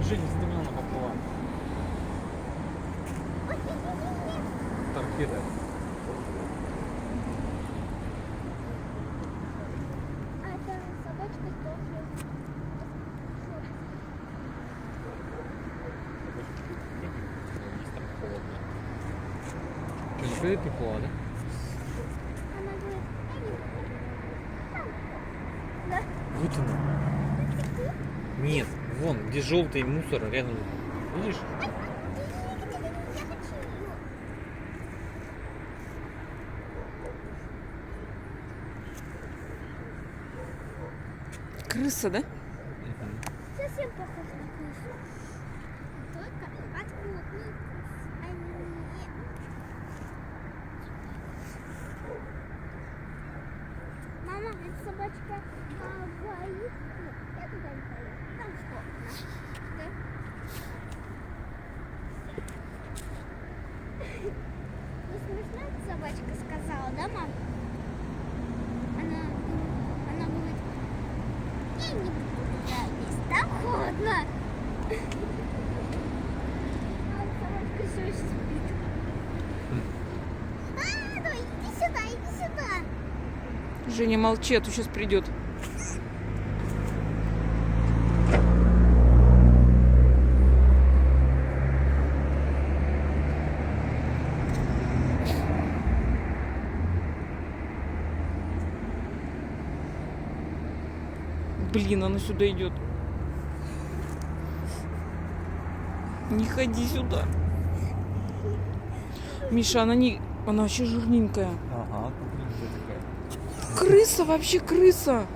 Женя, стремена поплыла. Торпеда. А это собачка тоже. Здесь там холодно. Что, находит тепло, да? Она говорит, да? Вот она. Нет, вон, где желтый мусор рядом. Видишь? Я хочу ее. Крыса, да? Совсем похож на крысу. Только открытый. А не... Мама, эта собачка боится. Я туда не пойду. Там сколько? Да? Ну, смешная эта собачка сказала, да, мам? Она говорит, я не буду туда лезть, там холодно. А собачка все еще спит. Давай, иди сюда, иди сюда. Женя, молчи, а то сейчас придет. Блин, она сюда идет. Не ходи сюда. Миша, она не... Она вообще жирненькая. Ага, тут такая. Крыса, вообще крыса.